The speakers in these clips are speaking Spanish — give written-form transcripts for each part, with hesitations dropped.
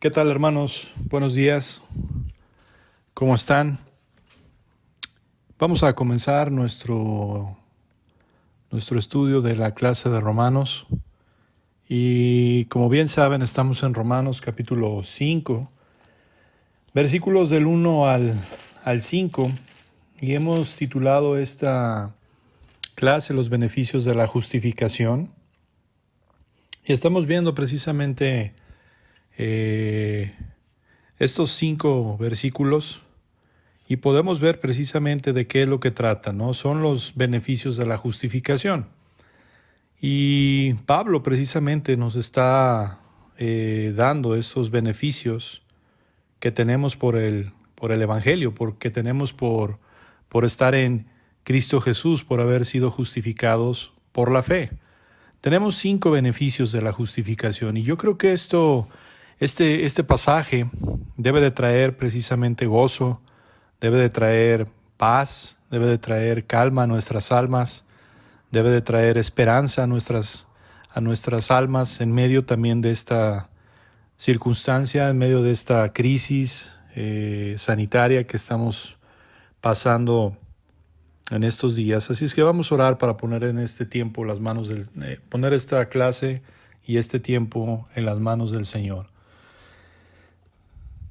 ¿Qué tal, hermanos? Buenos días. ¿Cómo están? Vamos a comenzar nuestro estudio de la clase de Romanos. Y como bien saben, estamos en Romanos capítulo 5, versículos del 1 al 5. Y hemos titulado esta clase Los beneficios de la justificación. Y estamos viendo precisamente estos 5 versículos y podemos ver precisamente de qué es lo que trata, ¿no? Son los beneficios de la justificación. Y Pablo precisamente nos está dando estos beneficios que tenemos por el Evangelio, porque tenemos por estar en Cristo Jesús, por haber sido justificados por la fe. Tenemos 5 beneficios de la justificación y yo creo que este pasaje debe de traer precisamente gozo, debe de traer paz, debe de traer calma a nuestras almas, debe de traer esperanza a nuestras almas en medio también de esta circunstancia, en medio de esta crisis sanitaria que estamos pasando en estos días. Así es que vamos a orar para poner en este tiempo poner esta clase y este tiempo en las manos del Señor.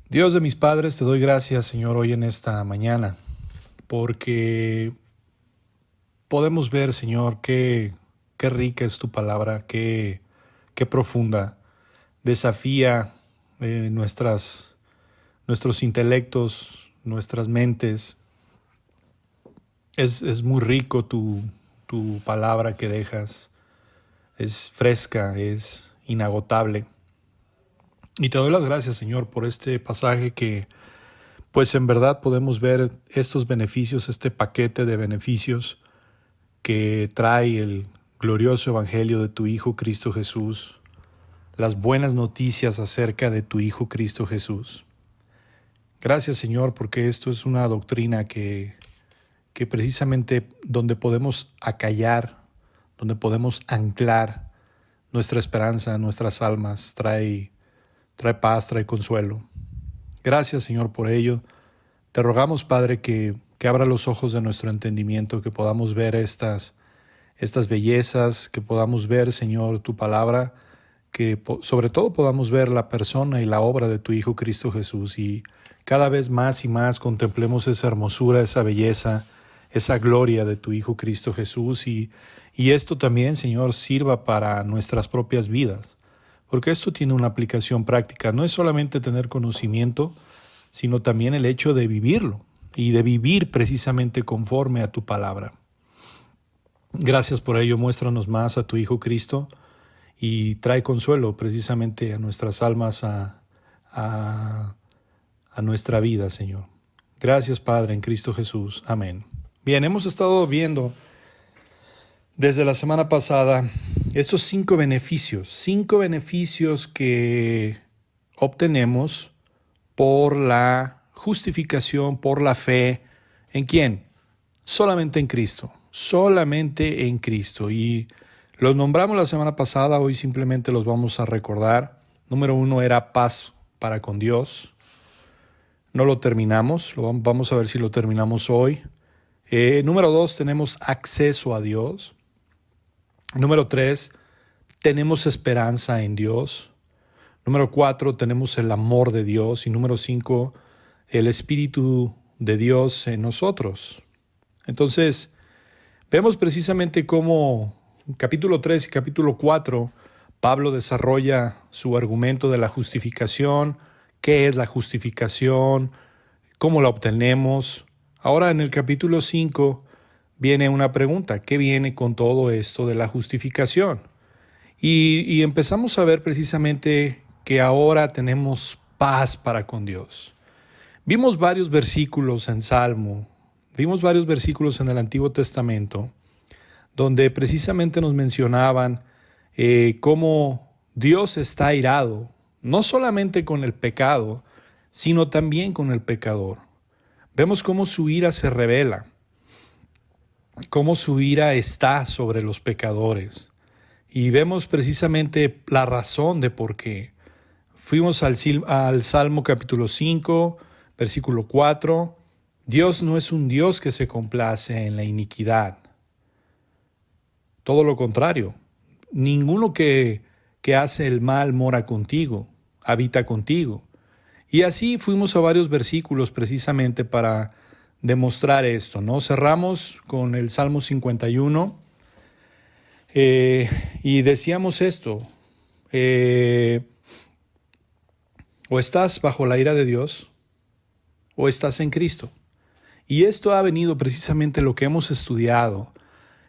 Dios de mis padres, te doy gracias, Señor, hoy en esta mañana, porque podemos ver, Señor, qué rica es tu palabra, qué profunda, desafía nuestros intelectos, nuestras mentes. Es muy rico tu palabra que dejas, es fresca, es inagotable. Y te doy las gracias, Señor, por este pasaje que, pues en verdad podemos ver estos beneficios, este paquete de beneficios que trae el glorioso evangelio de tu Hijo Cristo Jesús, las buenas noticias acerca de tu Hijo Cristo Jesús. Gracias, Señor, porque esto es una doctrina que precisamente donde podemos acallar, donde podemos anclar nuestra esperanza, nuestras almas, trae paz, trae consuelo. Gracias, Señor, por ello. Te rogamos, Padre, que abra los ojos de nuestro entendimiento, que podamos ver estas bellezas, que podamos ver, Señor, tu palabra, que sobre todo podamos ver la persona y la obra de tu Hijo Cristo Jesús y cada vez más y más contemplemos esa hermosura, esa belleza, esa gloria de tu Hijo Cristo Jesús y esto también, Señor, sirva para nuestras propias vidas, porque esto tiene una aplicación práctica. No es solamente tener conocimiento, sino también el hecho de vivirlo y de vivir precisamente conforme a tu palabra. Gracias por ello, muéstranos más a tu Hijo Cristo y trae consuelo precisamente a nuestras almas, a nuestra vida, Señor. Gracias, Padre, en Cristo Jesús. Amén. Bien, hemos estado viendo desde la semana pasada estos 5 beneficios que obtenemos por la justificación, por la fe. ¿En quién? Solamente en Cristo. Solamente en Cristo. Y los nombramos la semana pasada, hoy simplemente los vamos a recordar. Número 1 era paz para con Dios. No lo terminamos, vamos a ver si lo terminamos hoy. Número 2, tenemos acceso a Dios. Número 3, tenemos esperanza en Dios. Número 4, tenemos el amor de Dios. Y número 5, el Espíritu de Dios en nosotros. Entonces, vemos precisamente cómo en capítulo 3 y capítulo 4, Pablo desarrolla su argumento de la justificación, qué es la justificación, cómo la obtenemos. Ahora en el capítulo 5 viene una pregunta, ¿qué viene con todo esto de la justificación? Y empezamos a ver precisamente que ahora tenemos paz para con Dios. Vimos varios versículos en Salmo, vimos varios versículos en el Antiguo Testamento, donde precisamente nos mencionaban cómo Dios está airado, no solamente con el pecado, sino también con el pecador. Vemos cómo su ira se revela, cómo su ira está sobre los pecadores. Y vemos precisamente la razón de por qué. Fuimos al Salmo capítulo 5, versículo 4. Dios no es un Dios que se complace en la iniquidad. Todo lo contrario. Ninguno que hace el mal mora contigo, habita contigo. Y así fuimos a varios versículos precisamente para demostrar esto, ¿no? Cerramos con el Salmo 51 y decíamos esto. O estás bajo la ira de Dios o estás en Cristo. Y esto ha venido precisamente lo que hemos estudiado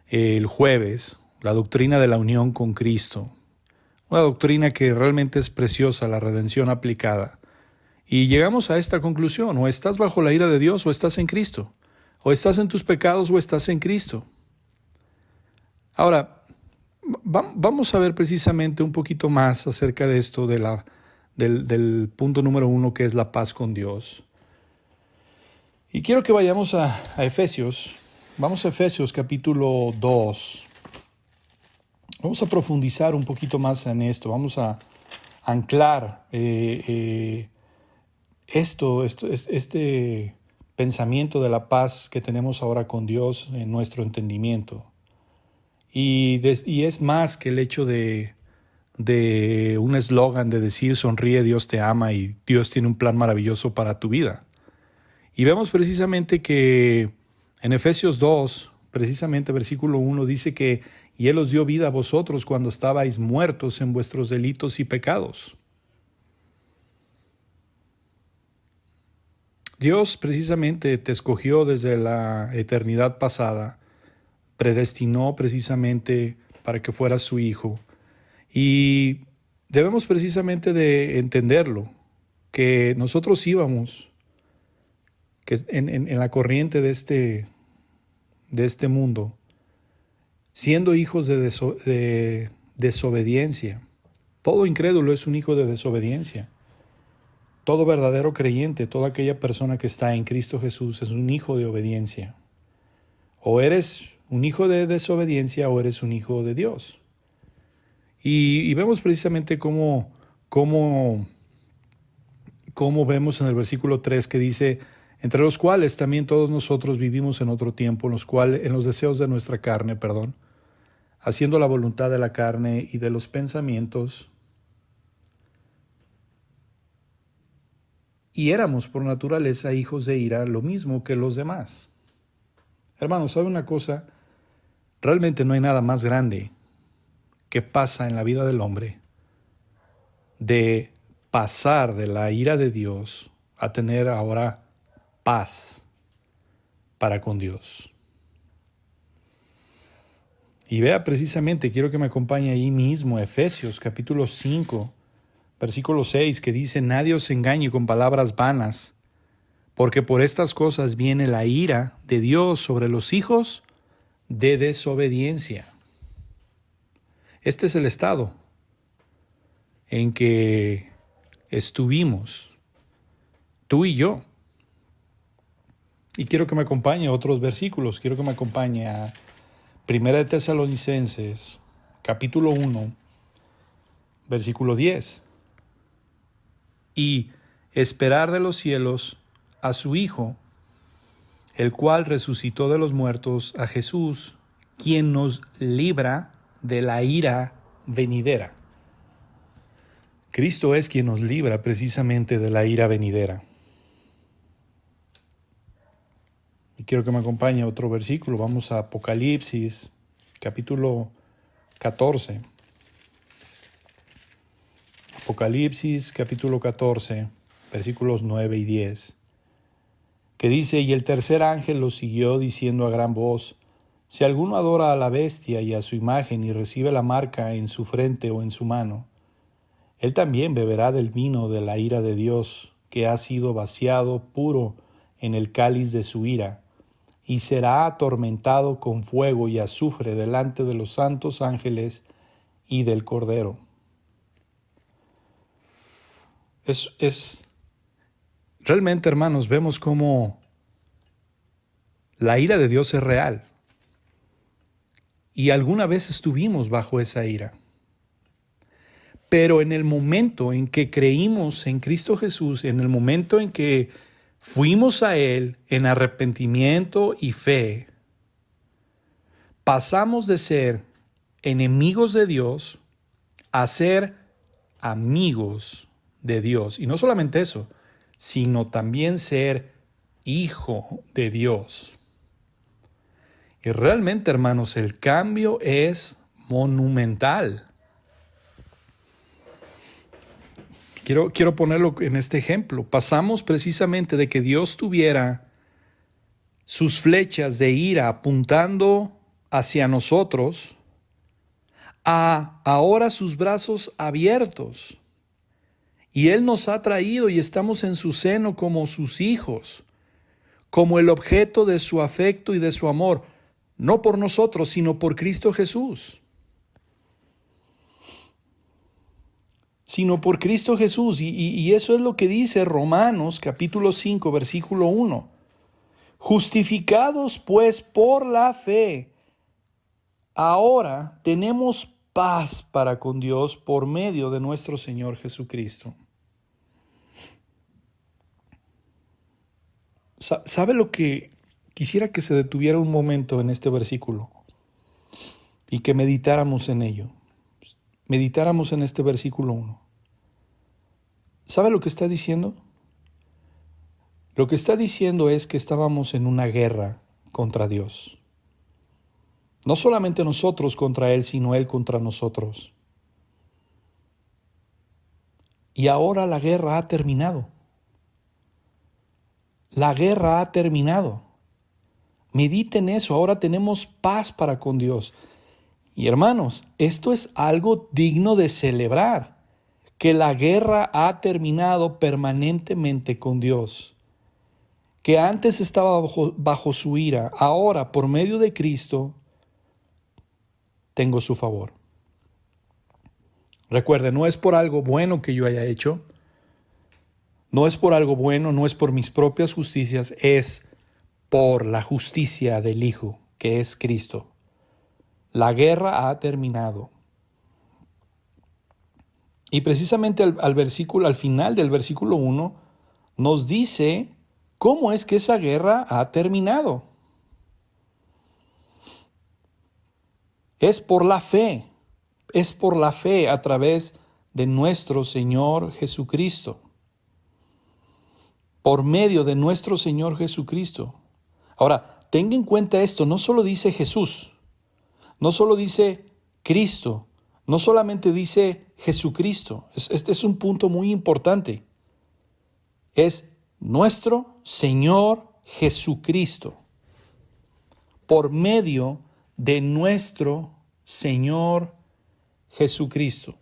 el jueves, la doctrina de la unión con Cristo. Una doctrina que realmente es preciosa, la redención aplicada. Y llegamos a esta conclusión: o estás bajo la ira de Dios o estás en Cristo. O estás en tus pecados o estás en Cristo. Ahora, vamos a ver precisamente un poquito más acerca de esto, del punto número 1, que es la paz con Dios. Y quiero que vayamos a Efesios. Vamos a Efesios capítulo 2. Vamos a profundizar un poquito más en esto. Vamos a anclar este pensamiento de la paz que tenemos ahora con Dios en nuestro entendimiento. Y es más que el hecho de un eslogan de decir sonríe, Dios te ama y Dios tiene un plan maravilloso para tu vida. Y vemos precisamente que en Efesios 2, precisamente versículo 1, dice que y Él os dio vida a vosotros cuando estabais muertos en vuestros delitos y pecados. Dios precisamente te escogió desde la eternidad pasada, predestinó precisamente para que fueras su hijo. Y debemos precisamente de entenderlo, que nosotros íbamos que en la corriente de este mundo, siendo hijos de desobediencia. Todo incrédulo es un hijo de desobediencia. Todo verdadero creyente, toda aquella persona que está en Cristo Jesús es un hijo de obediencia. O eres un hijo de desobediencia o eres un hijo de Dios. Y vemos precisamente cómo vemos en el versículo 3 que dice: entre los cuales también todos nosotros vivimos en otro tiempo, en los deseos de nuestra carne, haciendo la voluntad de la carne y de los pensamientos, y éramos por naturaleza hijos de ira, lo mismo que los demás. Hermanos, ¿sabe una cosa? Realmente no hay nada más grande que pasa en la vida del hombre de pasar de la ira de Dios a tener ahora paz para con Dios. Y vea precisamente, quiero que me acompañe ahí mismo, Efesios capítulo 5, versículo 6, que dice: nadie os engañe con palabras vanas, porque por estas cosas viene la ira de Dios sobre los hijos de desobediencia. Este es el estado en que estuvimos tú y yo. Y quiero que me acompañe a otros versículos. Quiero que me acompañe a 1 Tesalonicenses, capítulo 1, versículo 10. Y esperar de los cielos a su Hijo, el cual resucitó de los muertos, a Jesús, quien nos libra de la ira venidera. Cristo es quien nos libra precisamente de la ira venidera. Y quiero que me acompañe a otro versículo. Vamos a Apocalipsis, capítulo 14. Apocalipsis, capítulo 14, versículos 9 y 10. Que dice: y el tercer ángel lo siguió diciendo a gran voz: si alguno adora a la bestia y a su imagen y recibe la marca en su frente o en su mano, él también beberá del vino de la ira de Dios, que ha sido vaciado puro en el cáliz de su ira, y será atormentado con fuego y azufre delante de los santos ángeles y del Cordero. Realmente, hermanos, vemos cómo la ira de Dios es real. Y alguna vez estuvimos bajo esa ira. Pero en el momento en que creímos en Cristo Jesús, en el momento en que fuimos a Él en arrepentimiento y fe, pasamos de ser enemigos de Dios a ser amigos de Dios. Y no solamente eso, sino también ser hijo de Dios. Y realmente, hermanos, el cambio es monumental. Quiero ponerlo en este ejemplo. Pasamos precisamente de que Dios tuviera sus flechas de ira apuntando hacia nosotros a ahora sus brazos abiertos. Y Él nos ha traído y estamos en su seno como sus hijos, como el objeto de su afecto y de su amor, no por nosotros, sino por Cristo Jesús. Sino por Cristo Jesús. Y eso es lo que dice Romanos capítulo 5, versículo 1. Justificados pues por la fe, ahora tenemos paz para con Dios por medio de nuestro Señor Jesucristo. ¿Sabe lo que quisiera que se detuviera un momento en este versículo y que meditáramos en ello? Meditáramos en este versículo 1. ¿Sabe lo que está diciendo? Lo que está diciendo es que estábamos en una guerra contra Dios. No solamente nosotros contra Él, sino Él contra nosotros. Y ahora la guerra ha terminado. La guerra ha terminado. Mediten eso, ahora tenemos paz para con Dios. Y hermanos, esto es algo digno de celebrar, que la guerra ha terminado permanentemente con Dios, que antes estaba bajo su ira, ahora por medio de Cristo tengo su favor. Recuerde, no es por algo bueno que yo haya hecho, no es por algo bueno, no es por mis propias justicias, es por la justicia del Hijo, que es Cristo. La guerra ha terminado. Y precisamente al final del versículo 1 nos dice cómo es que esa guerra ha terminado. Es por la fe a través de nuestro Señor Jesucristo. Por medio de nuestro Señor Jesucristo. Ahora, tenga en cuenta esto, no solo dice Jesús, no solo dice Cristo, no solamente dice Jesucristo. Este es un punto muy importante. Es nuestro Señor Jesucristo. Por medio de nuestro Señor Jesucristo.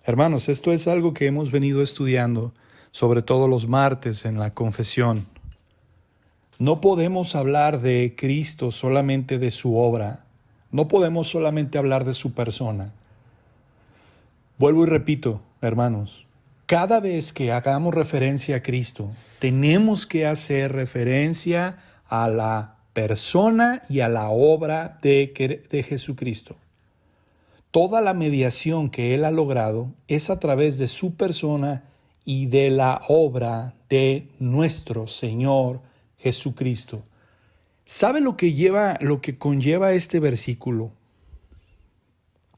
Hermanos, esto es algo que hemos venido estudiando, sobre todo los martes en la confesión. No podemos hablar de Cristo solamente de su obra. No podemos solamente hablar de su persona. Vuelvo y repito, hermanos, cada vez que hagamos referencia a Cristo, tenemos que hacer referencia a la persona y a la obra de Jesucristo. Toda la mediación que Él ha logrado es a través de su persona y de la obra de nuestro Señor Jesucristo. ¿Sabe lo que conlleva este versículo?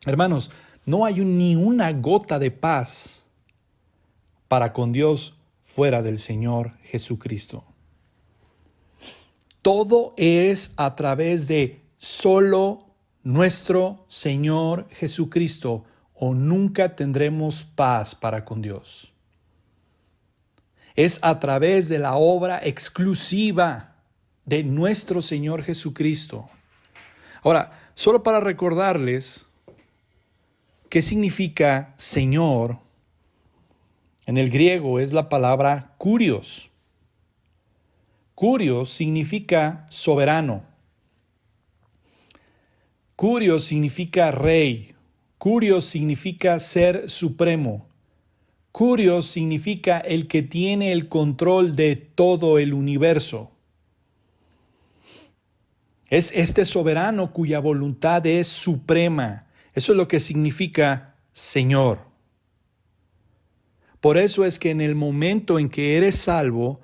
Hermanos, no hay ni una gota de paz para con Dios fuera del Señor Jesucristo. Todo es a través de solo nuestro Señor Jesucristo, o nunca tendremos paz para con Dios. Es a través de la obra exclusiva de nuestro Señor Jesucristo. Ahora, solo para recordarles qué significa Señor, en el griego es la palabra kurios. Kurios significa soberano. Kurios significa rey. Kurios significa ser supremo. Kurios significa el que tiene el control de todo el universo. Es este soberano cuya voluntad es suprema. Eso es lo que significa Señor. Por eso es que en el momento en que eres salvo,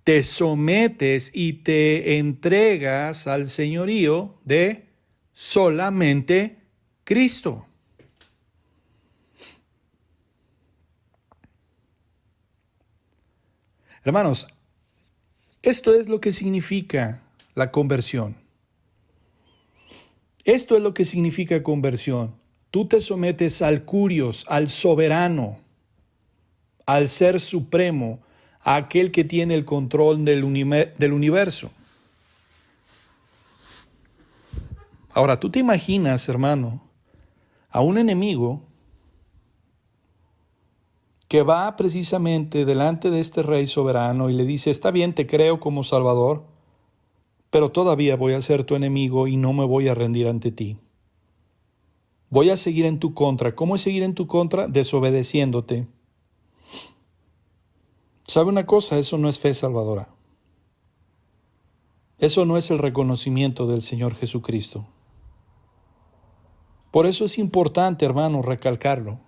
te sometes y te entregas al señorío de solamente Cristo. Hermanos, esto es lo que significa la conversión. Esto es lo que significa conversión. Tú te sometes al Curios, al soberano, al ser supremo, a aquel que tiene el control del universo. Ahora, tú te imaginas, hermano, a un enemigo que va precisamente delante de este rey soberano y le dice, está bien, te creo como Salvador, pero todavía voy a ser tu enemigo y no me voy a rendir ante ti. Voy a seguir en tu contra. ¿Cómo es seguir en tu contra? Desobedeciéndote. ¿Sabe una cosa? Eso no es fe salvadora. Eso no es el reconocimiento del Señor Jesucristo. Por eso es importante, hermano, recalcarlo.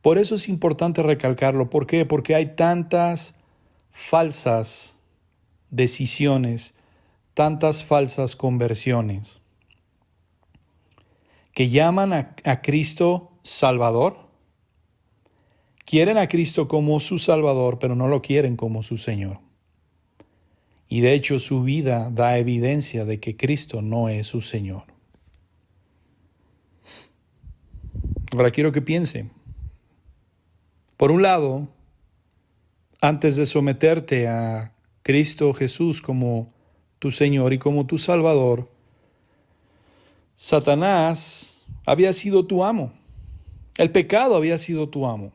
Por eso es importante recalcarlo. ¿Por qué? Porque hay tantas falsas decisiones, tantas falsas conversiones que llaman a Cristo Salvador. Quieren a Cristo como su Salvador, pero no lo quieren como su Señor. Y de hecho su vida da evidencia de que Cristo no es su Señor. Ahora quiero que piense. Por un lado, antes de someterte a Cristo Jesús como tu Señor y como tu Salvador, Satanás había sido tu amo. El pecado había sido tu amo.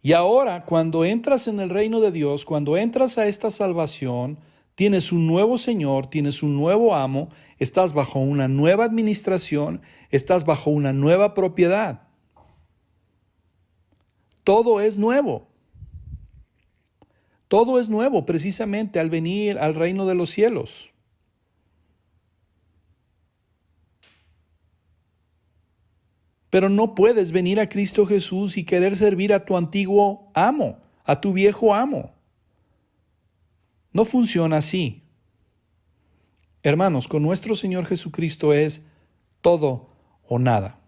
Y ahora, cuando entras en el reino de Dios, cuando entras a esta salvación, tienes un nuevo Señor, tienes un nuevo amo, estás bajo una nueva administración, estás bajo una nueva propiedad. Todo es nuevo. Todo es nuevo precisamente al venir al reino de los cielos. Pero no puedes venir a Cristo Jesús y querer servir a tu antiguo amo, a tu viejo amo. No funciona así. Hermanos, con nuestro Señor Jesucristo es todo o nada.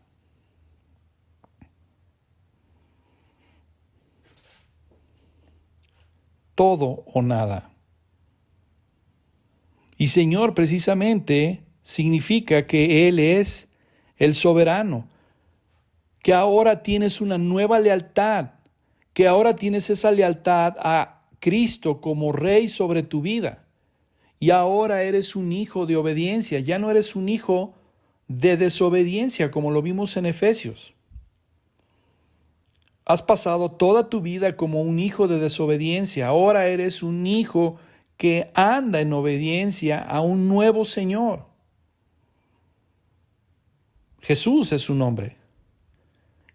Todo o nada. Y Señor precisamente significa que Él es el soberano, que ahora tienes una nueva lealtad, que ahora tienes esa lealtad a Cristo como Rey sobre tu vida. Y ahora eres un hijo de obediencia, ya no eres un hijo de desobediencia como lo vimos en Efesios. Has pasado toda tu vida como un hijo de desobediencia, ahora eres un hijo que anda en obediencia a un nuevo Señor. Jesús es su nombre.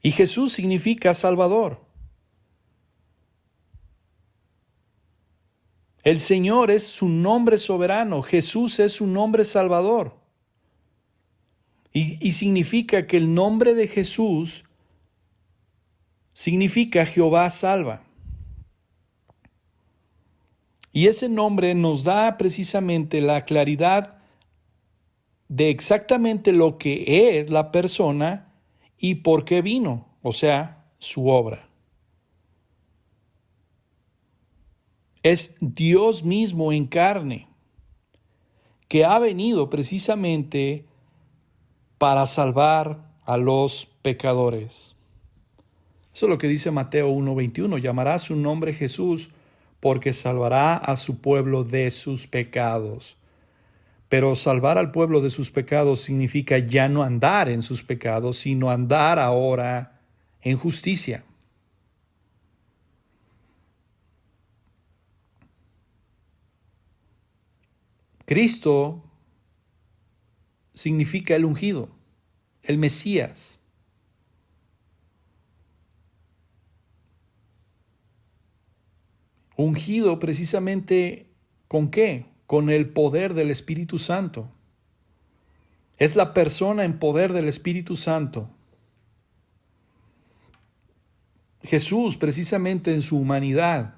Y Jesús significa Salvador. El Señor es su nombre soberano. Jesús es su nombre salvador. Y significa que el nombre de Jesús significa Jehová salva. Y ese nombre nos da precisamente la claridad de exactamente lo que es la persona y por qué vino, o sea, su obra. Es Dios mismo en carne, que ha venido precisamente para salvar a los pecadores. Eso es lo que dice Mateo 1:21. Llamará su nombre Jesús porque salvará a su pueblo de sus pecados. Pero salvar al pueblo de sus pecados significa ya no andar en sus pecados, sino andar ahora en justicia. Cristo significa el ungido, el Mesías. Ungido precisamente ¿con qué? con el poder del Espíritu Santo. Es la persona en poder del Espíritu Santo. Jesús, precisamente en su humanidad,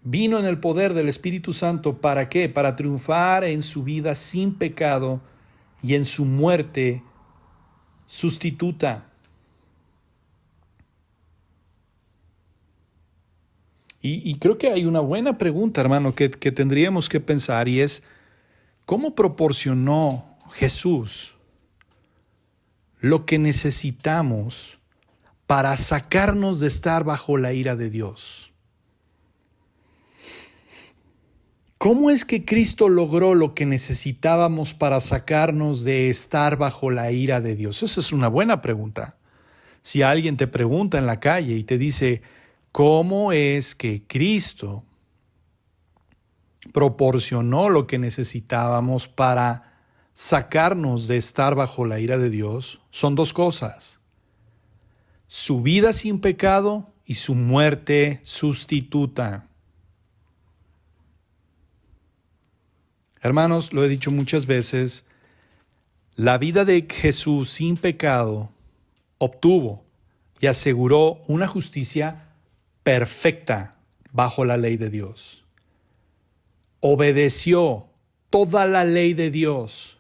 vino en el poder del Espíritu Santo. ¿Para qué? Para triunfar en su vida sin pecado y en su muerte sustituta. Y creo que hay una buena pregunta, hermano, que tendríamos que pensar, y es, ¿cómo proporcionó Jesús lo que necesitamos para sacarnos de estar bajo la ira de Dios? ¿Cómo es que Cristo logró lo que necesitábamos para sacarnos de estar bajo la ira de Dios? Esa es una buena pregunta. Si alguien te pregunta en la calle y te dice, ¿cómo es que Cristo proporcionó lo que necesitábamos para sacarnos de estar bajo la ira de Dios? Son dos cosas: su vida sin pecado y su muerte sustituta. Hermanos, lo he dicho muchas veces, la vida de Jesús sin pecado obtuvo y aseguró una justicia perfecta bajo la ley de Dios. Obedeció toda la ley de Dios.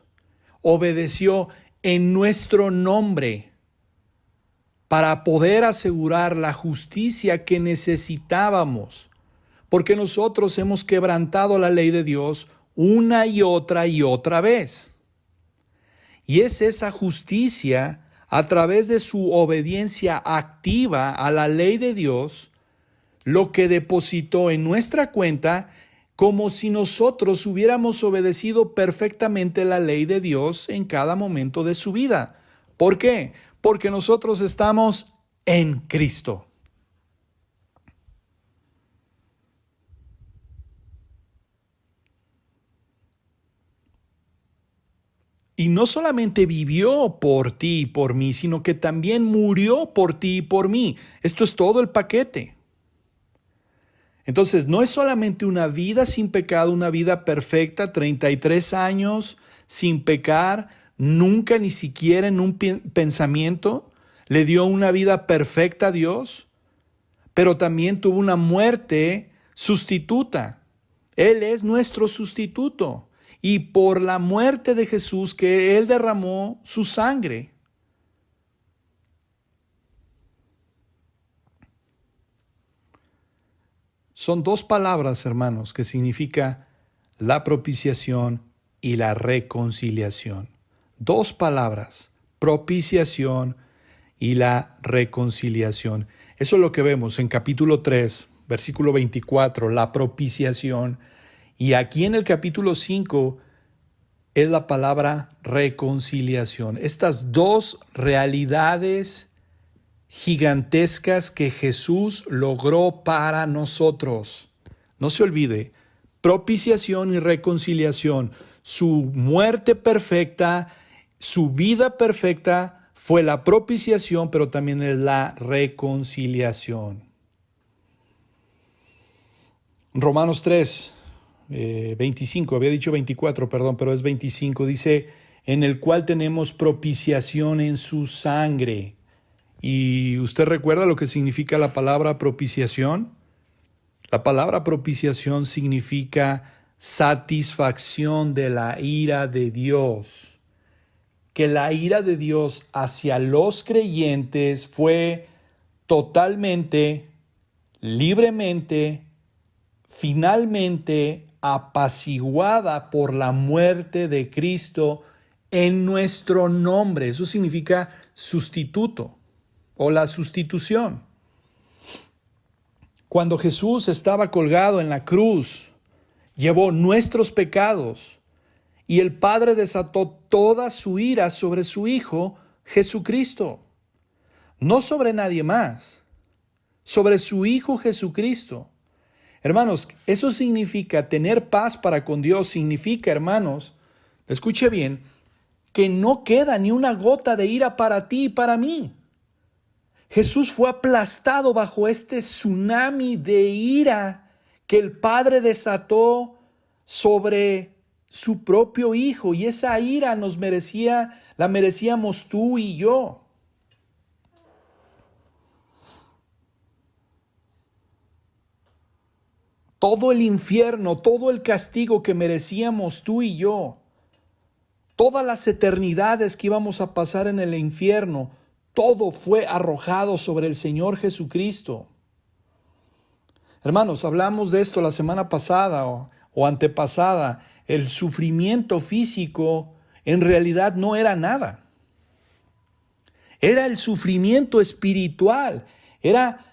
Obedeció en nuestro nombre para poder asegurar la justicia que necesitábamos, porque nosotros hemos quebrantado la ley de Dios una y otra vez. Y es esa justicia, a través de su obediencia activa a la ley de Dios, lo que depositó en nuestra cuenta, como si nosotros hubiéramos obedecido perfectamente la ley de Dios en cada momento de su vida. ¿Por qué? Porque nosotros estamos en Cristo. Y no solamente vivió por ti y por mí, sino que también murió por ti y por mí. Esto es todo el paquete. Entonces, no es solamente una vida sin pecado, una vida perfecta, 33 años sin pecar, nunca ni siquiera en un pensamiento le dio una vida perfecta a Dios, pero también tuvo una muerte sustituta. Él es nuestro sustituto, y por la muerte de Jesús que Él derramó su sangre. Son dos palabras, hermanos, que significa la propiciación y la reconciliación. Dos palabras, propiciación y la reconciliación. Eso es lo que vemos en capítulo 3, versículo 24, la propiciación. Y aquí en el capítulo 5 es la palabra reconciliación. Estas dos realidades gigantescas que Jesús logró para nosotros. No se olvide, propiciación y reconciliación. Su muerte perfecta, su vida perfecta fue la propiciación, pero también es la reconciliación. Romanos 3, 25, había dicho 24, perdón, pero es 25, dice, en el cual tenemos propiciación en su sangre. ¿Y usted recuerda lo que significa la palabra propiciación? La palabra propiciación significa satisfacción de la ira de Dios. Que la ira de Dios hacia los creyentes fue totalmente, libremente, finalmente apaciguada por la muerte de Cristo en nuestro nombre. Eso significa sustituto o la sustitución. Cuando Jesús estaba colgado en la cruz, llevó nuestros pecados y el Padre desató toda su ira sobre su Hijo Jesucristo. No sobre nadie más, sobre su Hijo Jesucristo. Hermanos, eso significa tener paz para con Dios. Significa, hermanos, escuche bien, que no queda ni una gota de ira para ti y para mí. Jesús fue aplastado bajo este tsunami de ira que el Padre desató sobre su propio Hijo, y esa ira la merecíamos tú y yo. Todo el infierno, todo el castigo que merecíamos tú y yo, todas las eternidades que íbamos a pasar en el infierno, todo fue arrojado sobre el Señor Jesucristo. Hermanos, hablamos de esto la semana pasada o antepasada. El sufrimiento físico en realidad no era nada. Era el sufrimiento espiritual. Era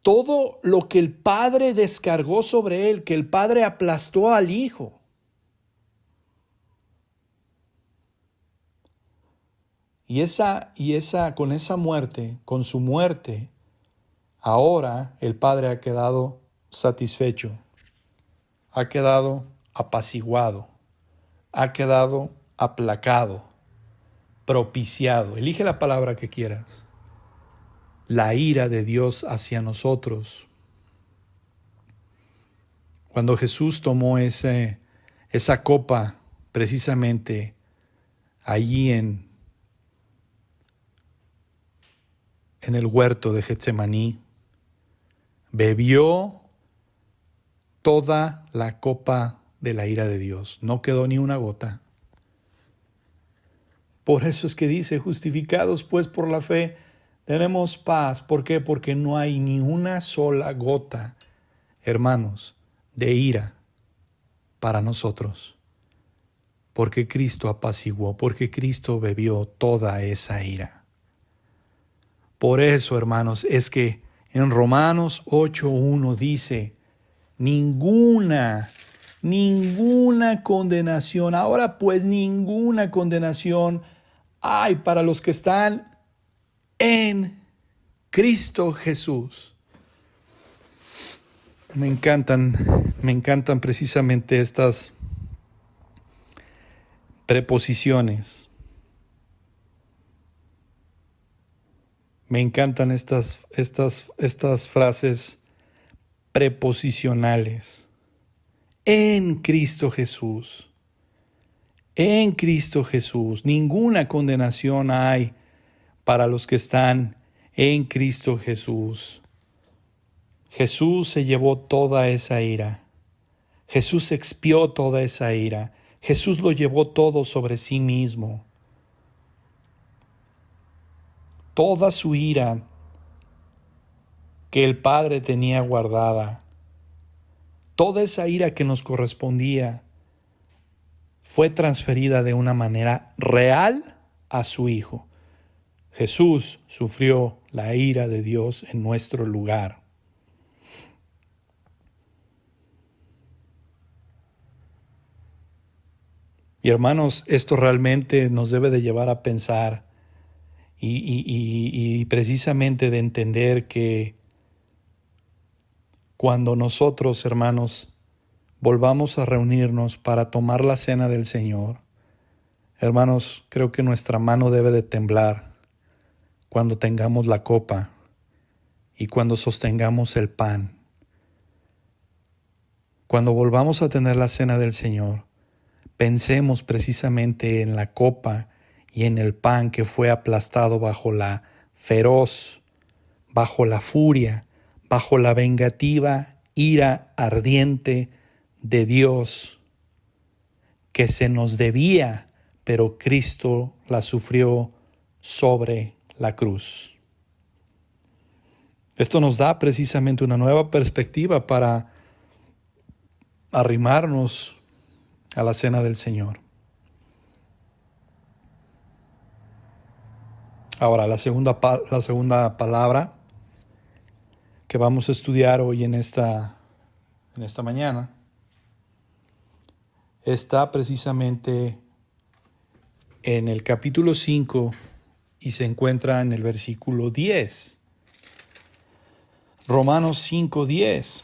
todo lo que el Padre descargó sobre él, que el Padre aplastó al Hijo. Con esa muerte, con su muerte, ahora el Padre ha quedado satisfecho, ha quedado apaciguado, ha quedado aplacado, propiciado. Elige la palabra que quieras. La ira de Dios hacia nosotros. Cuando Jesús tomó esa copa, precisamente allí en el huerto de Getsemaní, bebió toda la copa de la ira de Dios. No quedó ni una gota. Por eso es que dice, justificados pues por la fe, tenemos paz. ¿Por qué? Porque no hay ni una sola gota, hermanos, de ira para nosotros. Porque Cristo apaciguó, porque Cristo bebió toda esa ira. Por eso, hermanos, es que en Romanos 8:1 dice, ninguna condenación, ahora pues ninguna condenación hay para los que están en Cristo Jesús. Me encantan precisamente estas preposiciones. Me encantan estas frases preposicionales. En Cristo Jesús. En Cristo Jesús. Ninguna condenación hay para los que están en Cristo Jesús. Jesús se llevó toda esa ira. Jesús expió toda esa ira. Jesús lo llevó todo sobre sí mismo. Toda su ira que el Padre tenía guardada, toda esa ira que nos correspondía, fue transferida de una manera real a su Hijo. Jesús sufrió la ira de Dios en nuestro lugar. Y hermanos, esto realmente nos debe de llevar a pensar y precisamente de entender que cuando nosotros, hermanos, volvamos a reunirnos para tomar la cena del Señor, hermanos, creo que nuestra mano debe de temblar cuando tengamos la copa y cuando sostengamos el pan. Cuando volvamos a tener la cena del Señor, pensemos precisamente en la copa y en el pan que fue aplastado bajo la feroz, bajo la furia, bajo la vengativa ira ardiente de Dios, que se nos debía, pero Cristo la sufrió sobre la cruz. Esto nos da precisamente una nueva perspectiva para arrimarnos a la cena del Señor. Ahora, la segunda palabra que vamos a estudiar hoy en esta mañana está precisamente en el capítulo 5 y se encuentra en el versículo 10. Romanos 5:10.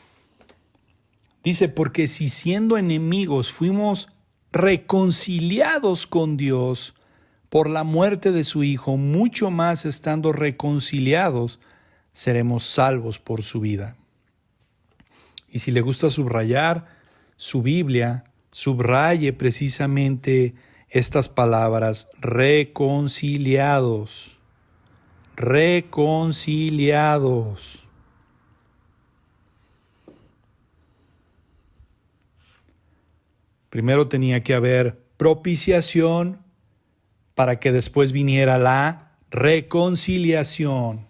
Dice, porque si siendo enemigos fuimos reconciliados con Dios por la muerte de su Hijo, mucho más estando reconciliados, seremos salvos por su vida. Y si le gusta subrayar su Biblia, subraye precisamente estas palabras: reconciliados, reconciliados. Primero tenía que haber propiciación para que después viniera la reconciliación.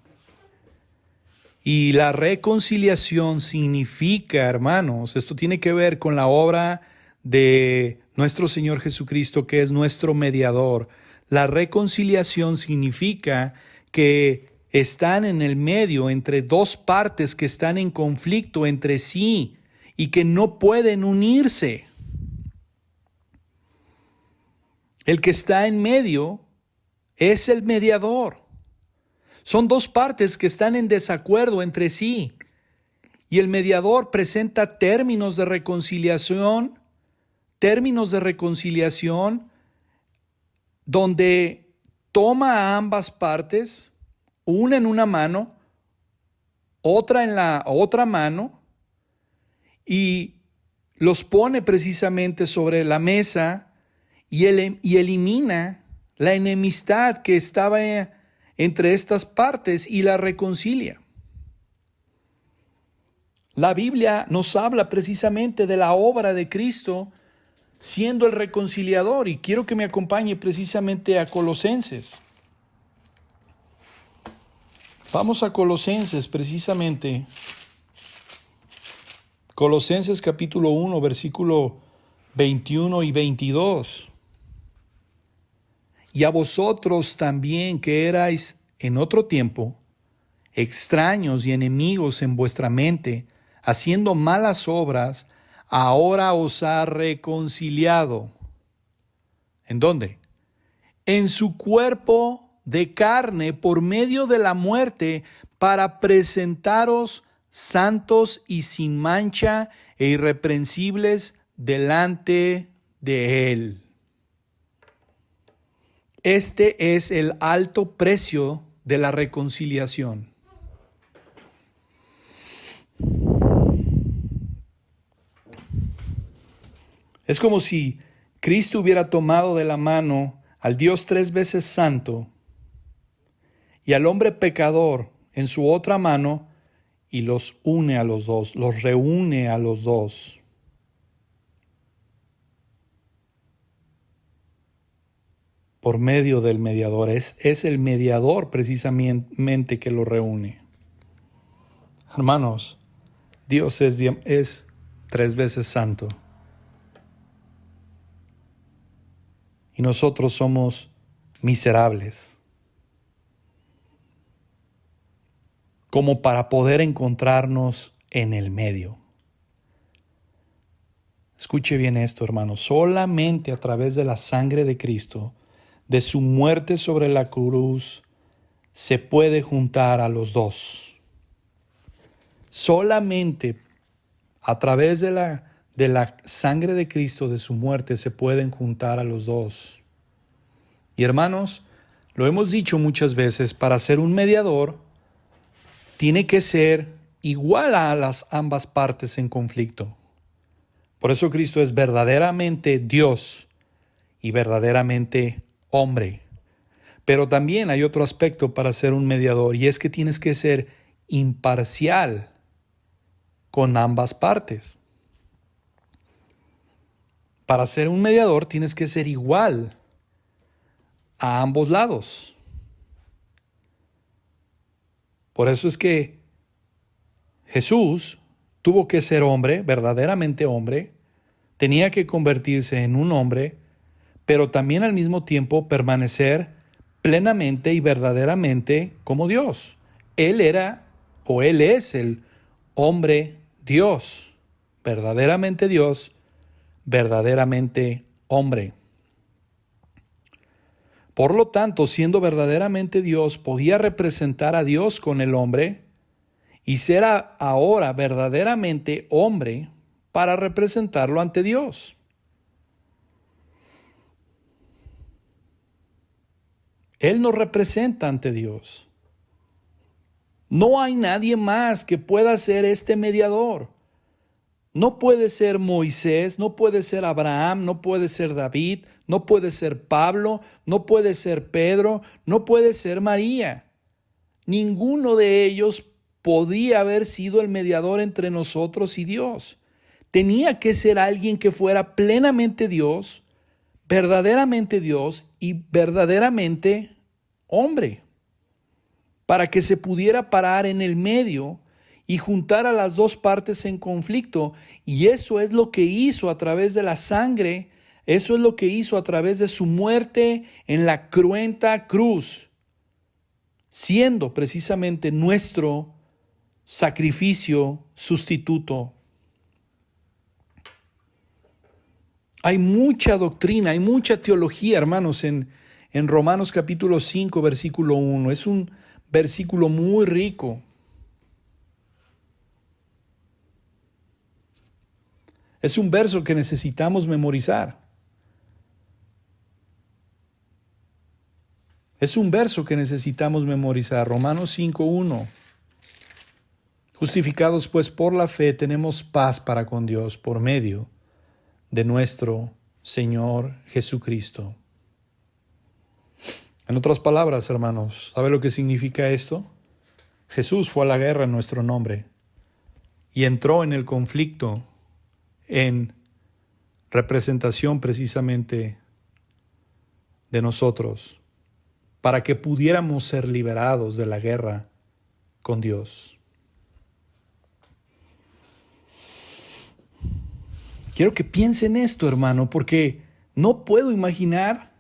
Y la reconciliación significa, hermanos, esto tiene que ver con la obra de nuestro Señor Jesucristo, que es nuestro mediador. La reconciliación significa que están en el medio entre dos partes que están en conflicto entre sí y que no pueden unirse. El que está en medio es el mediador. Son dos partes que están en desacuerdo entre sí. Y el mediador presenta términos de reconciliación donde toma a ambas partes, una en una mano, otra en la otra mano, y los pone precisamente sobre la mesa y elimina la enemistad que estaba entre estas partes y la reconcilia. La Biblia nos habla precisamente de la obra de Cristo siendo el reconciliador, y quiero que me acompañe precisamente a Colosenses. Vamos a Colosenses precisamente. Colosenses capítulo 1, versículo 21 y 22. Y a vosotros también, que erais en otro tiempo extraños y enemigos en vuestra mente, haciendo malas obras, ahora os ha reconciliado. ¿En dónde? En su cuerpo de carne por medio de la muerte, para presentaros santos y sin mancha e irreprensibles delante de Él. Este es el alto precio de la reconciliación. Es como si Cristo hubiera tomado de la mano al Dios 3 veces santo y al hombre pecador en su otra mano y los une a los dos, los reúne a los dos. Por medio del mediador. Es el mediador precisamente que lo reúne. Hermanos, Dios es 3 veces santo. Y nosotros somos miserables. Como para poder encontrarnos en el medio. Escuche bien esto, hermanos. Solamente a través de la sangre de Cristo, de su muerte sobre la cruz, se puede juntar a los dos. Solamente a través de la sangre de Cristo, de su muerte, se pueden juntar a los dos. Y hermanos, lo hemos dicho muchas veces, para ser un mediador, tiene que ser igual a las ambas partes en conflicto. Por eso Cristo es verdaderamente Dios y verdaderamente hombre. Pero también hay otro aspecto para ser un mediador, y es que tienes que ser imparcial con ambas partes. Para ser un mediador tienes que ser igual a ambos lados. Por eso es que Jesús tuvo que ser hombre, verdaderamente hombre, tenía que convertirse en un hombre, pero también al mismo tiempo permanecer plenamente y verdaderamente como Dios. Él es el hombre Dios, verdaderamente hombre. Por lo tanto, siendo verdaderamente Dios, podía representar a Dios con el hombre y ser ahora verdaderamente hombre para representarlo ante Dios. Él nos representa ante Dios. No hay nadie más que pueda ser este mediador. No puede ser Moisés, no puede ser Abraham, no puede ser David, no puede ser Pablo, no puede ser Pedro, no puede ser María. Ninguno de ellos podía haber sido el mediador entre nosotros y Dios. Tenía que ser alguien que fuera plenamente Dios y verdaderamente hombre, para que se pudiera parar en el medio y juntar a las dos partes en conflicto. Y eso es lo que hizo a través de la sangre, eso es lo que hizo a través de su muerte en la cruenta cruz, siendo precisamente nuestro sacrificio sustituto. Hay mucha doctrina, hay mucha teología, hermanos, en Romanos capítulo 5, versículo 1. Es un versículo muy rico. Es un verso que necesitamos memorizar. Es un verso que necesitamos memorizar. Romanos 5:1. Justificados pues por la fe, tenemos paz para con Dios por medio de nuestro Señor Jesucristo. En otras palabras, hermanos, ¿sabe lo que significa esto? Jesús fue a la guerra en nuestro nombre y entró en el conflicto en representación precisamente de nosotros, para que pudiéramos ser liberados de la guerra con Dios. Quiero que piensen esto, hermano, porque no puedo imaginar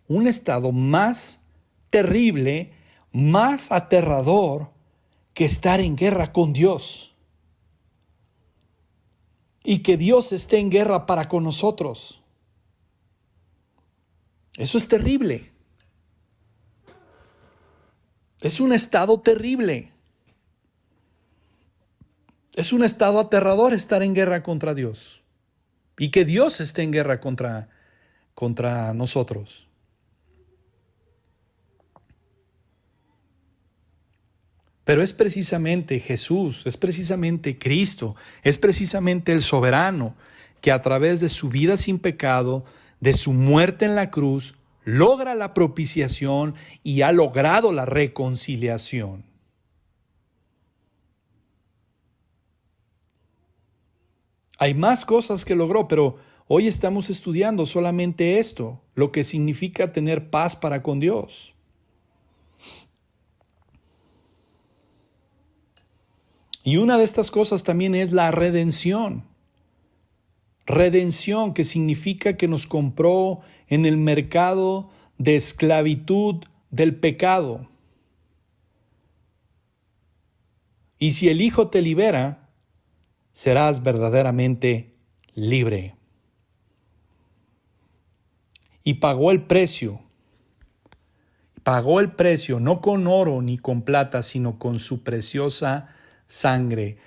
un estado más terrible, más aterrador que estar en guerra con Dios. Y que Dios esté en guerra para con nosotros. Eso es terrible. Es un estado terrible. Es un estado aterrador estar en guerra contra Dios. Y que Dios esté en guerra contra nosotros. Pero es precisamente Jesús, es precisamente Cristo, es precisamente el soberano que a través de su vida sin pecado, de su muerte en la cruz, logra la propiciación y ha logrado la reconciliación. Hay más cosas que logró, pero hoy estamos estudiando solamente esto, lo que significa tener paz para con Dios. Y una de estas cosas también es la redención. Redención, que significa que nos compró en el mercado de esclavitud del pecado. Y si el Hijo te libera, serás verdaderamente libre. Y pagó el precio. Pagó el precio, no con oro ni con plata, sino con su preciosa sangre.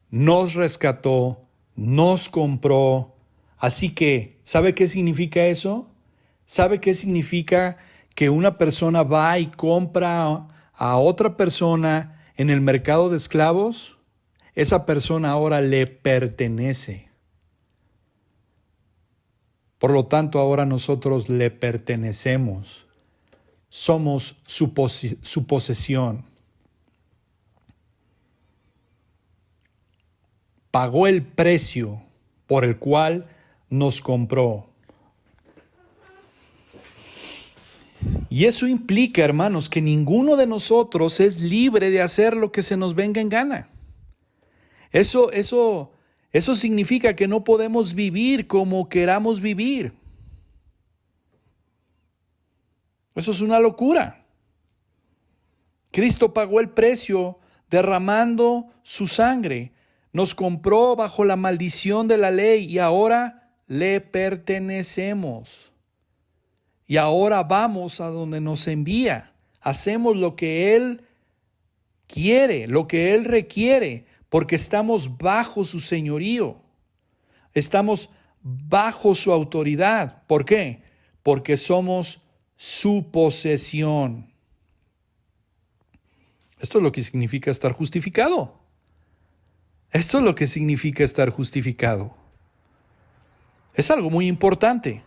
Nos rescató, nos compró. Así que, ¿sabe qué significa eso? ¿Sabe qué significa que una persona va y compra a otra persona en el mercado de esclavos? Esa persona ahora le pertenece. Por lo tanto, ahora nosotros le pertenecemos. Somos su posesión. Pagó el precio por el cual nos compró. Y eso implica, hermanos, que ninguno de nosotros es libre de hacer lo que se nos venga en gana. Eso significa que no podemos vivir como queramos vivir. Eso es una locura. Cristo pagó el precio derramando su sangre. Nos compró bajo la maldición de la ley y ahora le pertenecemos. Y ahora vamos a donde nos envía. Hacemos lo que Él quiere, lo que Él requiere, porque estamos bajo su señorío. Estamos bajo su autoridad. ¿Por qué? Porque somos su posesión. Esto es lo que significa estar justificado. Esto es lo que significa estar justificado. Es algo muy importante.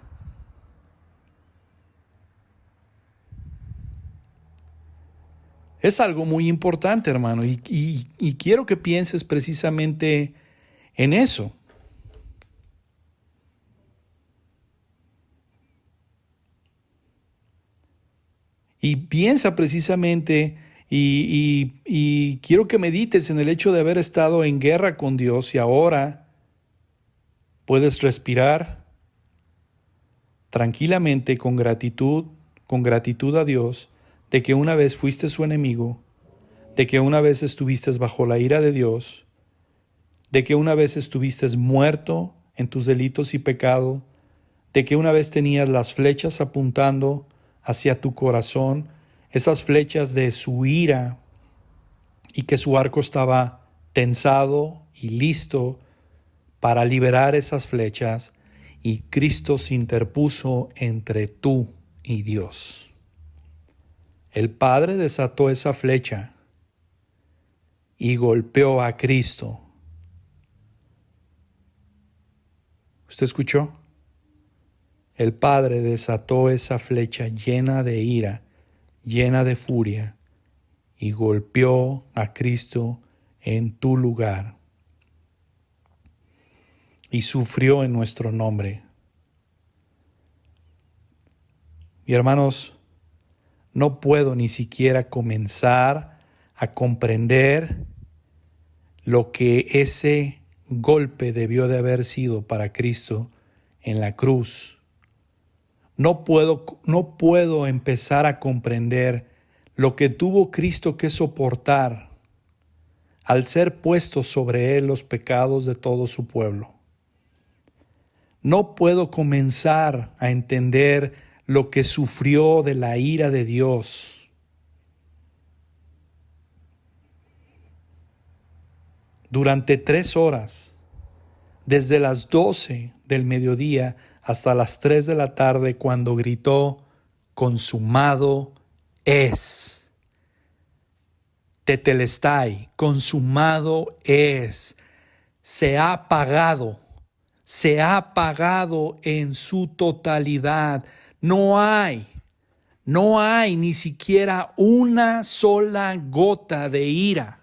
Es algo muy importante, hermano, y quiero que pienses precisamente en eso. Y piensa precisamente, y quiero que medites en el hecho de haber estado en guerra con Dios y ahora puedes respirar tranquilamente con gratitud a Dios, de que una vez fuiste su enemigo, de que una vez estuviste bajo la ira de Dios, de que una vez estuviste muerto en tus delitos y pecado, de que una vez tenías las flechas apuntando hacia tu corazón, esas flechas de su ira, y que su arco estaba tensado y listo para liberar esas flechas, y Cristo se interpuso entre tú y Dios. El Padre desató esa flecha y golpeó a Cristo. ¿Usted escuchó? El Padre desató esa flecha llena de ira, llena de furia, y golpeó a Cristo en tu lugar. Y sufrió en nuestro nombre. Y hermanos, no puedo ni siquiera comenzar a comprender lo que ese golpe debió de haber sido para Cristo en la cruz. No puedo empezar a comprender lo que tuvo Cristo que soportar al ser puestos sobre él los pecados de todo su pueblo. No puedo comenzar a entender lo que sufrió de la ira de Dios. Durante 3 horas, desde las 12 del mediodía hasta las 3 de la tarde, cuando gritó, consumado es. Tetelestai, consumado es. Se ha pagado en su totalidad. No hay ni siquiera una sola gota de ira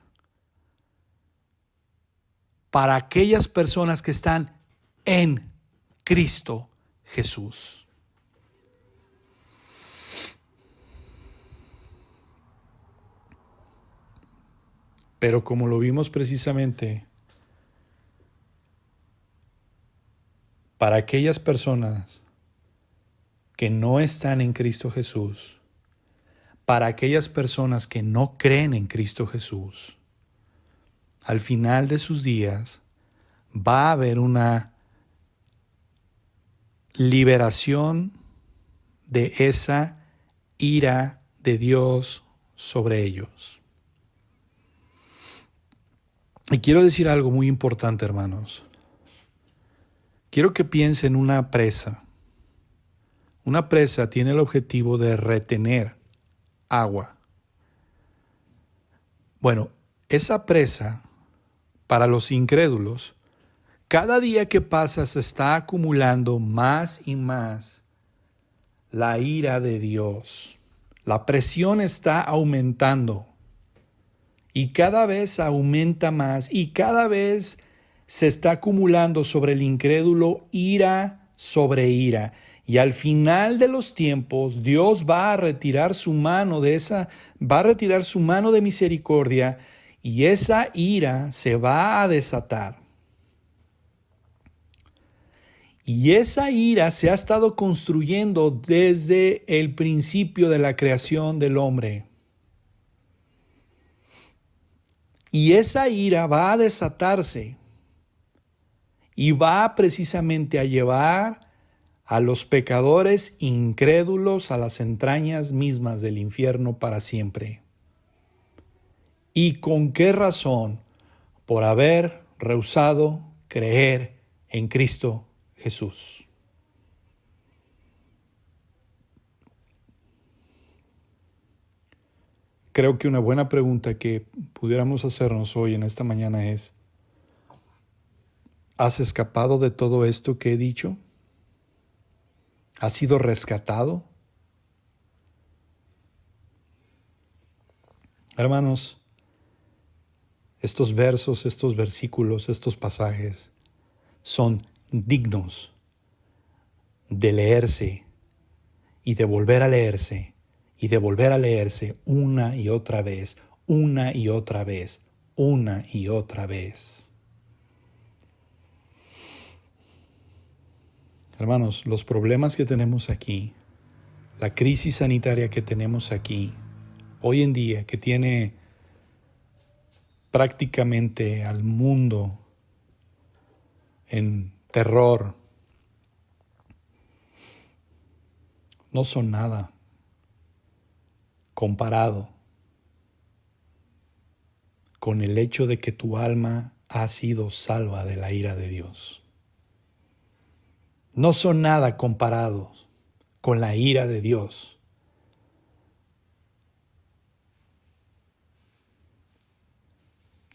para aquellas personas que están en Cristo Jesús. Pero como lo vimos precisamente, para aquellas personas que no están en Cristo Jesús, para aquellas personas que no creen en Cristo Jesús, al final de sus días va a haber una liberación de esa ira de Dios sobre ellos. Y quiero decir algo muy importante, hermanos. Quiero que piensen en una presa. Una presa tiene el objetivo de retener agua. Bueno, esa presa, para los incrédulos, cada día que pasa se está acumulando más y más la ira de Dios. La presión está aumentando y cada vez aumenta más y cada vez se está acumulando sobre el incrédulo ira sobre ira. Y al final de los tiempos, Dios va a retirar su mano va a retirar su mano de misericordia y esa ira se va a desatar. Y esa ira se ha estado construyendo desde el principio de la creación del hombre. Y esa ira va a desatarse y va precisamente a llevar a los pecadores incrédulos a las entrañas mismas del infierno para siempre. ¿Y con qué razón? Por haber rehusado creer en Cristo Jesús. Creo que una buena pregunta que pudiéramos hacernos hoy en esta mañana es: ¿Has escapado de todo esto que he dicho? ¿Has sido rescatado? Hermanos, estos versos, estos versículos, estos pasajes son dignos de leerse y de volver a leerse y de volver a leerse una y otra vez, una y otra vez, una y otra vez. Hermanos, los problemas que tenemos aquí, la crisis sanitaria que tenemos aquí, hoy en día, que tiene prácticamente al mundo en terror, no son nada comparado con el hecho de que tu alma ha sido salva de la ira de Dios. No son nada comparados con la ira de Dios.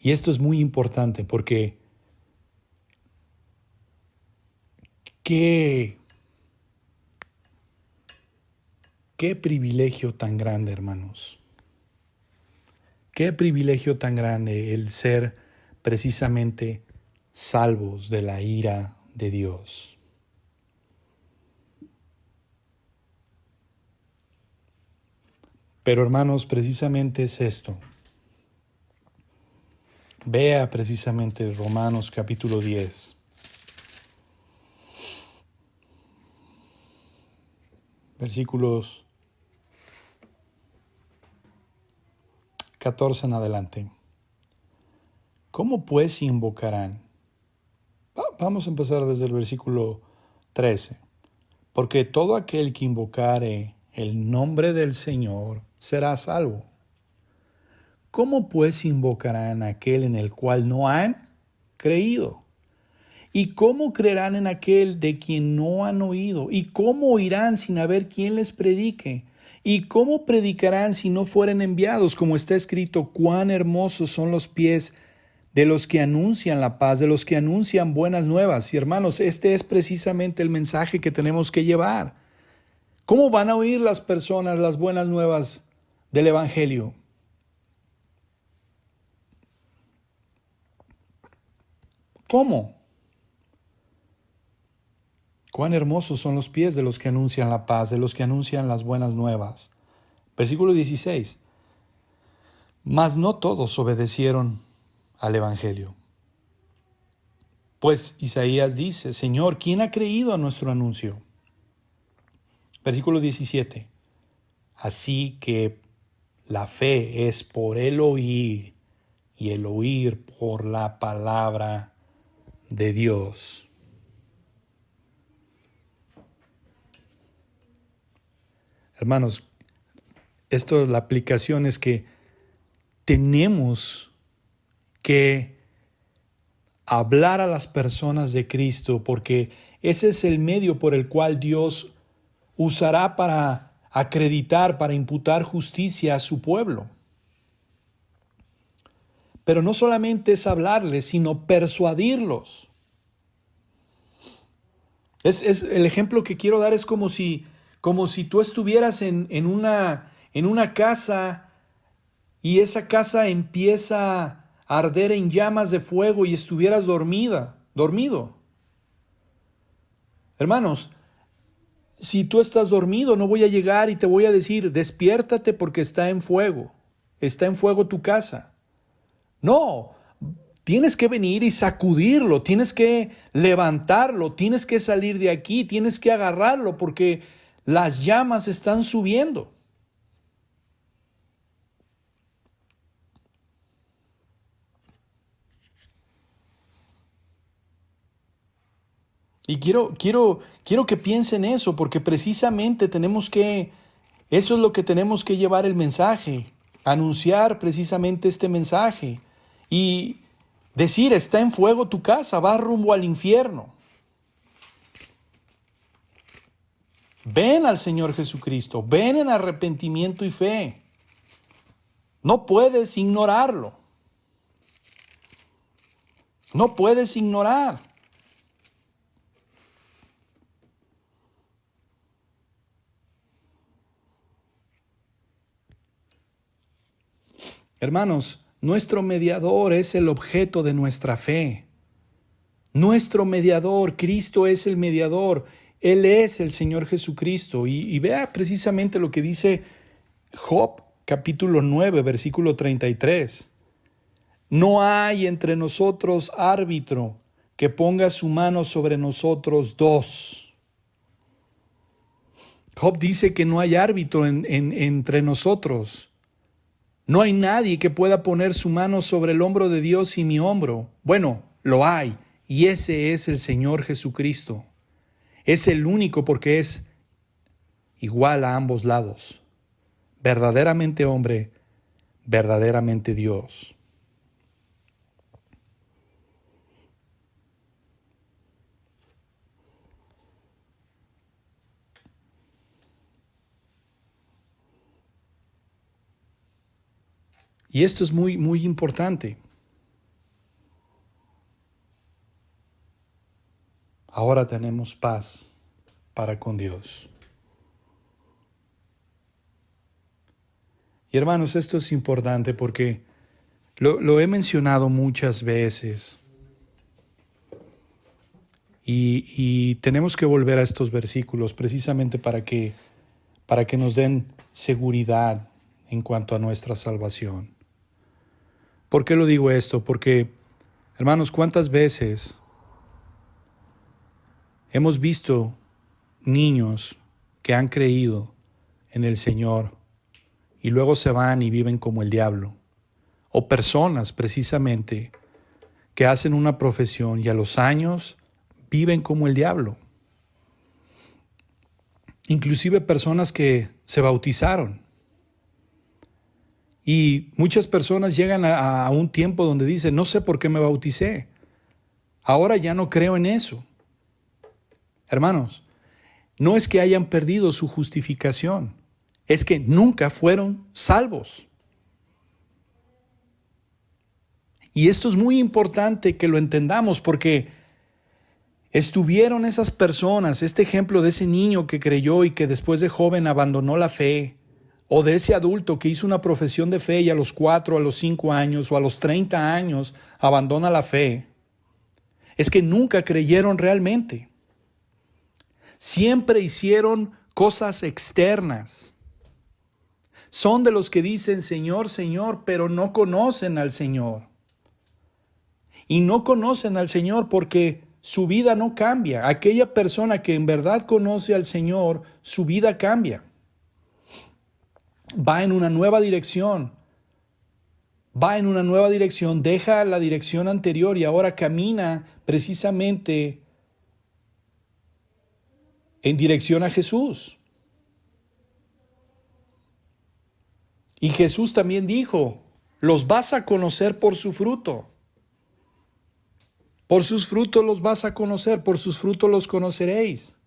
Y esto es muy importante porque qué privilegio tan grande, hermanos. Qué privilegio tan grande el ser precisamente salvos de la ira de Dios. Pero hermanos, precisamente es esto. Vea precisamente Romanos capítulo 10. Versículos 14 en adelante. ¿Cómo pues invocarán? Vamos a empezar desde el versículo 13. Porque todo aquel que invocare el nombre del Señor será salvo. ¿Cómo pues invocarán a aquel en el cual no han creído? ¿Y cómo creerán en aquel de quien no han oído? ¿Y cómo oirán sin haber quien les predique? ¿Y cómo predicarán si no fueren enviados? Como está escrito, cuán hermosos son los pies de los que anuncian la paz, de los que anuncian buenas nuevas. Y hermanos, este es precisamente el mensaje que tenemos que llevar. ¿Cómo van a oír las personas las buenas nuevas del Evangelio? ¿Cómo? Cuán hermosos son los pies de los que anuncian la paz, de los que anuncian las buenas nuevas. Versículo 16. Mas no todos obedecieron al Evangelio. Pues Isaías dice, Señor, ¿quién ha creído a nuestro anuncio? Versículo 17. Así que la fe es por el oír y el oír por la palabra de Dios. Hermanos, la aplicación es que tenemos que hablar a las personas de Cristo porque ese es el medio por el cual Dios usará para acreditar, para imputar justicia a su pueblo. Pero no solamente es hablarles, sino persuadirlos. El ejemplo que quiero dar es como si tú estuvieras en una casa y esa casa empieza a arder en llamas de fuego y estuvieras dormido. Hermanos, si tú estás dormido, no voy a llegar y te voy a decir, despiértate porque está en fuego tu casa. No, tienes que venir y sacudirlo, tienes que levantarlo, tienes que salir de aquí, tienes que agarrarlo porque las llamas están subiendo. Y quiero que piensen eso, porque precisamente eso es lo que tenemos que llevar el mensaje, anunciar precisamente este mensaje y decir, está en fuego tu casa, va rumbo al infierno. Ven al Señor Jesucristo, ven en arrepentimiento y fe. No puedes ignorarlo. No puedes ignorar. Hermanos, nuestro mediador es el objeto de nuestra fe. Nuestro mediador, Cristo es el mediador. Él es el Señor Jesucristo. Y vea precisamente lo que dice Job, capítulo 9, versículo 33. No hay entre nosotros árbitro que ponga su mano sobre nosotros dos. Job dice que no hay árbitro entre nosotros. No hay nadie que pueda poner su mano sobre el hombro de Dios y mi hombro. Bueno, lo hay, y ese es el Señor Jesucristo. Es el único porque es igual a ambos lados. Verdaderamente hombre, verdaderamente Dios. Y esto es muy, muy importante. Ahora tenemos paz para con Dios. Y hermanos, esto es importante porque lo he mencionado muchas veces. Y tenemos que volver a estos versículos precisamente para que nos den seguridad en cuanto a nuestra salvación. ¿Por qué lo digo esto? Porque, hermanos, ¿cuántas veces hemos visto niños que han creído en el Señor y luego se van y viven como el diablo? O personas precisamente que hacen una profesión y a los años viven como el diablo. Inclusive personas que se bautizaron. Y muchas personas llegan a un tiempo donde dicen, no sé por qué me bauticé. Ahora ya no creo en eso. Hermanos, no es que hayan perdido su justificación, es que nunca fueron salvos. Y esto es muy importante que lo entendamos porque estuvieron esas personas, este ejemplo de ese niño que creyó y que después de joven abandonó la fe, o de ese adulto que hizo una profesión de fe y a los 4, a los 5 años o a los 30 años abandona la fe, es que nunca creyeron realmente. Siempre hicieron cosas externas. Son de los que dicen Señor, Señor, pero no conocen al Señor. Y no conocen al Señor porque su vida no cambia. Aquella persona que en verdad conoce al Señor, su vida cambia. Va en una nueva dirección. Deja la dirección anterior y ahora camina precisamente en dirección a Jesús. Y Jesús también dijo, los vas a conocer por su fruto. Por sus frutos los vas a conocer, por sus frutos los conoceréis.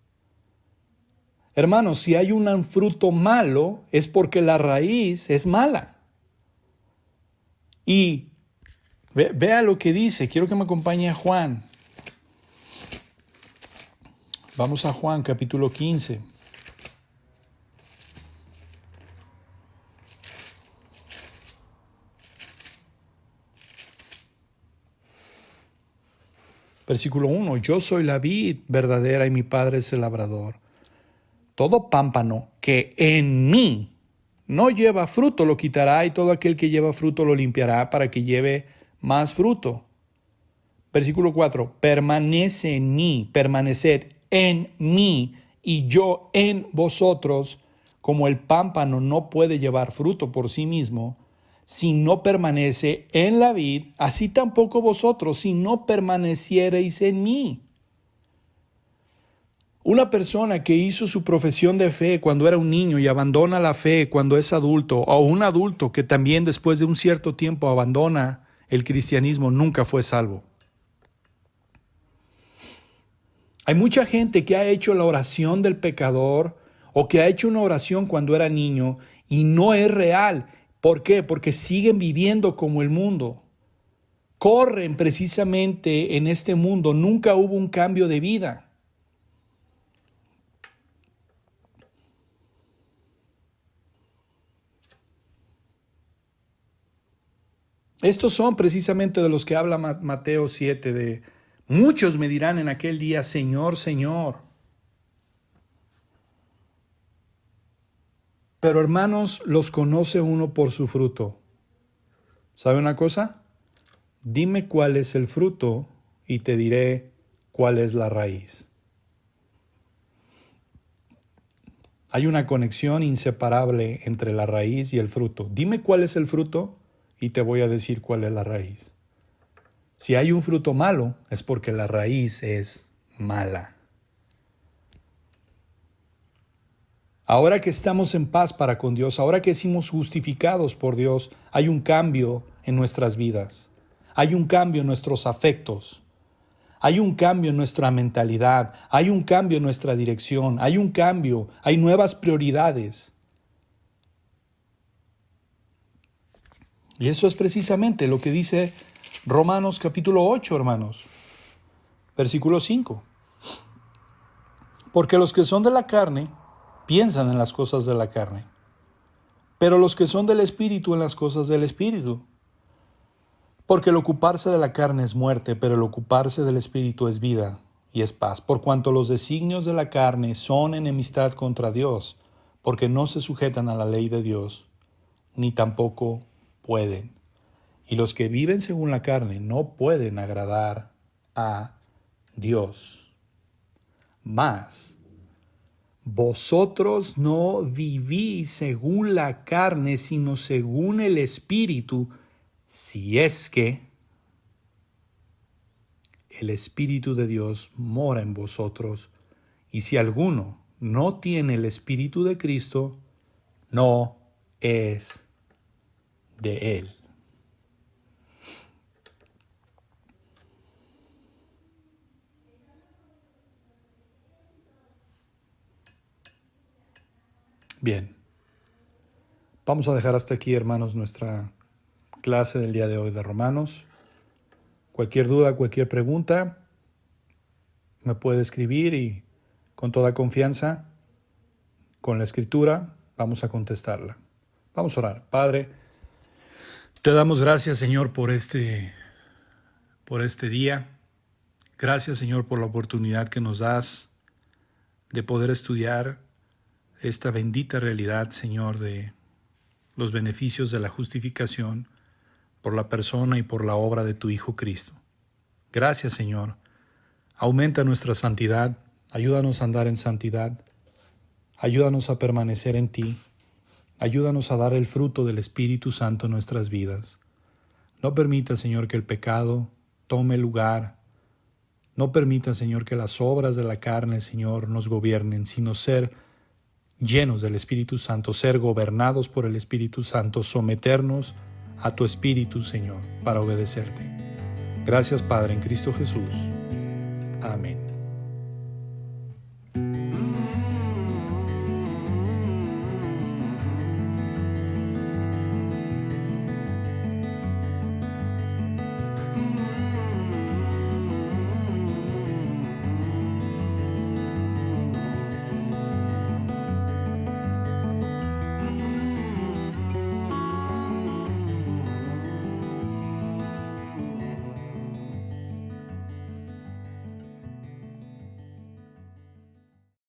Hermanos, si hay un fruto malo, es porque la raíz es mala. Y vea lo que dice, quiero que me acompañe a Juan. Vamos a Juan, capítulo 15. Versículo 1, yo soy la vid verdadera y mi Padre es el labrador. Todo pámpano que en mí no lleva fruto lo quitará y todo aquel que lleva fruto lo limpiará para que lleve más fruto. Versículo 4, permanece en mí, permaneced en mí y yo en vosotros, como el pámpano no puede llevar fruto por sí mismo, si no permanece en la vid, así tampoco vosotros, si no permaneciereis en mí. Una persona que hizo su profesión de fe cuando era un niño y abandona la fe cuando es adulto, o un adulto que también después de un cierto tiempo abandona el cristianismo, nunca fue salvo. Hay mucha gente que ha hecho la oración del pecador o que ha hecho una oración cuando era niño y no es real. ¿Por qué? Porque siguen viviendo como el mundo. Corren precisamente en este mundo. Nunca hubo un cambio de vida. Estos son precisamente de los que habla Mateo 7, de muchos me dirán en aquel día, Señor, Señor. Pero hermanos, los conoce uno por su fruto. ¿Sabe una cosa? Dime cuál es el fruto y te diré cuál es la raíz. Hay una conexión inseparable entre la raíz y el fruto. Dime cuál es el fruto y te voy a decir cuál es la raíz. Si hay un fruto malo, es porque la raíz es mala. Ahora que estamos en paz para con Dios, ahora que somos justificados por Dios, hay un cambio en nuestras vidas. Hay un cambio en nuestros afectos. Hay un cambio en nuestra mentalidad. Hay un cambio en nuestra dirección. Hay un cambio. Hay nuevas prioridades. Y eso es precisamente lo que dice Romanos capítulo 8, hermanos. Versículo 5. Porque los que son de la carne piensan en las cosas de la carne, pero los que son del Espíritu en las cosas del Espíritu. Porque el ocuparse de la carne es muerte, pero el ocuparse del Espíritu es vida y es paz. Por cuanto los designios de la carne son enemistad contra Dios, porque no se sujetan a la ley de Dios, ni tampoco pueden. Y los que viven según la carne no pueden agradar a Dios. Mas vosotros no vivís según la carne, sino según el Espíritu, si es que el Espíritu de Dios mora en vosotros. Y si alguno no tiene el Espíritu de Cristo, no es de Él. Bien, vamos a dejar hasta aquí, hermanos, nuestra clase del día de hoy de Romanos. Cualquier duda, cualquier pregunta, me puede escribir y con toda confianza, con la Escritura, vamos a contestarla. Vamos a orar. Padre, te damos gracias, Señor, por este día. Gracias, Señor, por la oportunidad que nos das de poder estudiar esta bendita realidad, Señor, de los beneficios de la justificación por la persona y por la obra de tu Hijo Cristo. Gracias, Señor. Aumenta nuestra santidad, ayúdanos a andar en santidad, ayúdanos a permanecer en ti, ayúdanos a dar el fruto del Espíritu Santo en nuestras vidas. No permita, Señor, que el pecado tome lugar. No permita, Señor, que las obras de la carne, Señor, nos gobiernen, sino ser llenos del Espíritu Santo, ser gobernados por el Espíritu Santo, someternos a tu Espíritu, Señor, para obedecerte. Gracias, Padre, en Cristo Jesús. Amén.